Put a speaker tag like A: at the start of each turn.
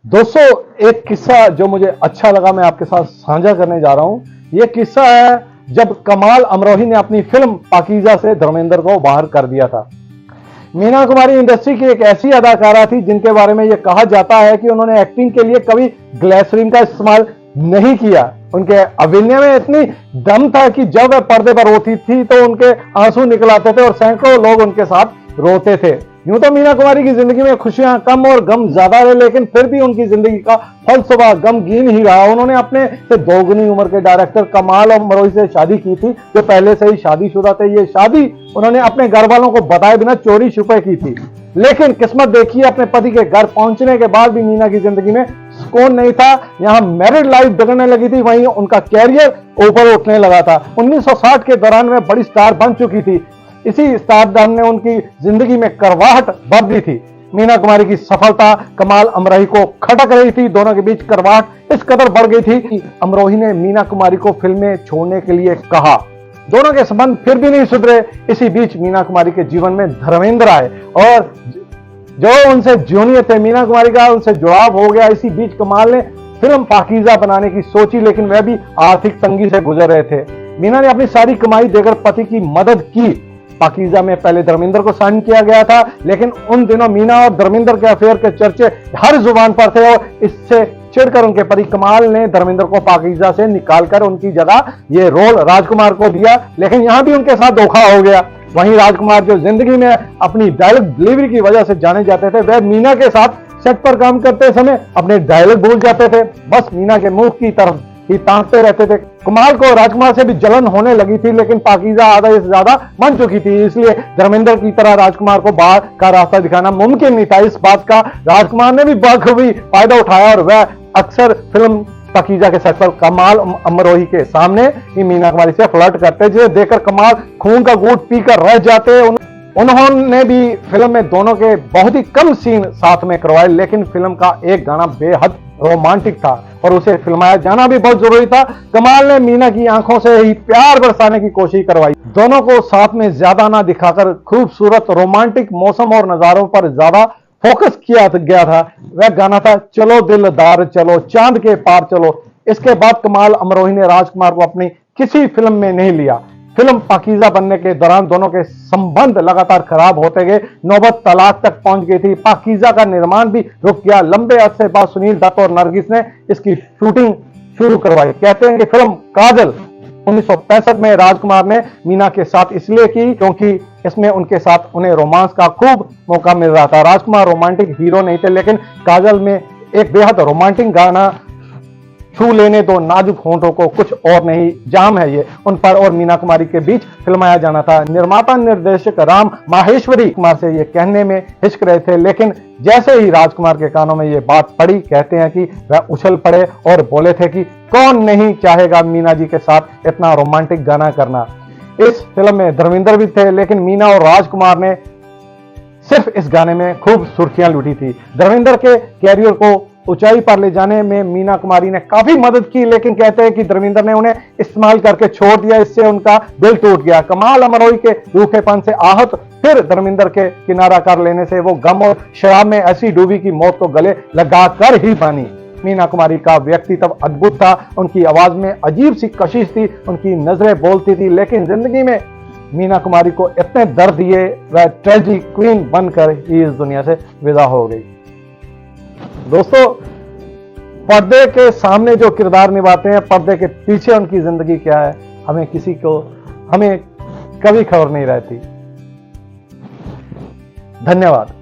A: दोस्तों, एक किस्सा जो मुझे अच्छा लगा मैं आपके साथ साझा करने जा रहा हूं। यह किस्सा है जब कमाल अमरोही ने अपनी फिल्म पाकीज़ा से धर्मेंद्र को बाहर कर दिया था। मीना कुमारी इंडस्ट्री की एक ऐसी अदाकारा थी जिनके बारे में यह कहा जाता है कि उन्होंने एक्टिंग के लिए कभी ग्लिसरीन का इस्तेमाल नहीं किया। उनके अभिनय में इतनी दम था कि जब वह पर्दे पर रोती थी तो उनके आंसू निकल आते थे और सैकड़ों लोग उनके साथ रोते थे। यूं तो मीना कुमारी की जिंदगी में खुशियां कम और गम ज्यादा रहे, लेकिन फिर भी उनकी जिंदगी का फलसफा गमगीन ही रहा। उन्होंने अपने से दोगुनी उम्र के डायरेक्टर कमाल अमरोही से शादी की थी, जो पहले से ही शादीशुदा थे। ये शादी उन्होंने अपने घर वालों को बताए बिना चोरी छुपे की थी। लेकिन किस्मत देखिए, अपने पति के घर पहुंचने के बाद भी मीना की जिंदगी में सुकून नहीं था। यहाँ मैरिड लाइफ बिगड़ने लगी थी, वहीं उनका कैरियर ऊपर उठने लगा था। 1960 के दौरान वह बड़ी स्टार बन चुकी थी। इसी स्टारडम ने उनकी जिंदगी में करवाहट भर दी थी। मीना कुमारी की सफलता कमाल अमरोही को खटक रही थी। दोनों के बीच करवाहट इस कदर बढ़ गई थी कि अमरोही ने मीना कुमारी को फिल्में छोड़ने के लिए कहा। दोनों के संबंध फिर भी नहीं सुधरे। इसी बीच मीना कुमारी के जीवन में धर्मेंद्र आए और जो उनसे जूनियर थे, मीना कुमारी का उनसे जुड़ाव हो गया। इसी बीच कमाल ने फिल्म पाकीज़ा बनाने की सोची, लेकिन वह भी आर्थिक तंगी से गुजर रहे थे। मीना ने अपनी सारी कमाई देकर पति की मदद की। पाकीज़ा में पहले धर्मेंद्र को साइन किया गया था, लेकिन उन दिनों मीना और धर्मेंद्र के अफेयर के चर्चे हर जुबान पर थे और इससे चिढ़कर उनके पति कमाल ने धर्मेंद्र को पाकीज़ा से निकालकर उनकी जगह ये रोल राजकुमार को दिया। लेकिन यहां भी उनके साथ धोखा हो गया। वहीं राजकुमार, जो जिंदगी में अपनी डायलॉग डिलीवरी की वजह से जाने जाते थे, वह मीना के साथ सेट पर काम करते समय अपने डायलॉग भूल जाते थे। बस मीना के मुंह की तरफ ही ताकते रहते थे। कमाल को राजकुमार से भी जलन होने लगी थी, लेकिन पाकीज़ा आधा से ज्यादा बन चुकी थी, इसलिए धर्मेंद्र की तरह राजकुमार को बाहर का रास्ता दिखाना मुमकिन नहीं था। इस बात का राजकुमार ने भी बखूबी फायदा उठाया और वह अक्सर फिल्म पाकीज़ा के सेट पर कमाल अमरोही के सामने ही मीना कुमारी से फ्लर्ट करते, जिसे देखकर कमाल खून का घूंट पीकर रह जाते। उन्होंने भी फिल्म में दोनों के बहुत ही कम सीन साथ में करवाए, लेकिन फिल्म का एक गाना बेहद रोमांटिक था और उसे फिल्माया जाना भी बहुत जरूरी था। कमाल ने मीना की आंखों से ही प्यार बरसाने की कोशिश करवाई। दोनों को साथ में ज्यादा ना दिखाकर खूबसूरत रोमांटिक मौसम और नजारों पर ज्यादा फोकस किया गया था। वह गाना था चलो दिलदार चलो चांद के पार चलो। इसके बाद कमाल अमरोही ने राजकुमार को अपनी किसी फिल्म में नहीं लिया। फिल्म पाकीज़ा बनने के दौरान दोनों के संबंध लगातार खराब होते गए, नौबत तलाक तक पहुंच गई थी। पाकीज़ा का निर्माण भी रुक गया। लंबे अरसे बाद सुनील दत्त और नरगिस ने इसकी शूटिंग शुरू करवाई। कहते हैं कि फिल्म काजल 1965 में राजकुमार ने मीना के साथ इसलिए की क्योंकि इसमें उनके साथ उन्हें रोमांस का खूब मौका मिल रहा था। राजकुमार रोमांटिक हीरो नहीं थे, लेकिन काजल में एक बेहद रोमांटिक गाना छू लेने दो नाजुक होंठों को कुछ और नहीं जाम है ये उन पर और मीना कुमारी के बीच फिल्माया जाना था। निर्माता निर्देशक राम माहेश्वरी कुमार से ये कहने में हिचक रहे थे, लेकिन जैसे ही राजकुमार के कानों में ये बात पड़ी, कहते हैं कि वह उछल पड़े और बोले थे कि कौन नहीं चाहेगा मीना जी के साथ इतना रोमांटिक गाना करना। इस फिल्म में धर्मेंद्र भी थे, लेकिन मीना और राजकुमार ने सिर्फ इस गाने में खूब सुर्खियां लूटी थी। धर्मेंद्र के कैरियर को ऊंचाई पर ले जाने में मीना कुमारी ने काफी मदद की, लेकिन कहते हैं कि धर्मेंद्र ने उन्हें इस्तेमाल करके छोड़ दिया। इससे उनका दिल टूट गया। कमाल अमरोही के रूखेपन से आहत फिर धर्मेंद्र के किनारा कर लेने से वो गम और शराब में ऐसी डूबी की मौत को गले लगा कर ही बनी। मीना कुमारी का व्यक्तित्व अद्भुत था। उनकी आवाज में अजीब सी कशिश थी, उनकी नजरें बोलती थी, लेकिन जिंदगी में मीना कुमारी को इतने दर्द दिए, वह ट्रेजिक क्वीन बनकर ही इस दुनिया से विदा हो गई। दोस्तों, पर्दे के सामने जो किरदार निभाते हैं, पर्दे के पीछे उनकी जिंदगी क्या है, हमें कभी खबर नहीं रहती। धन्यवाद।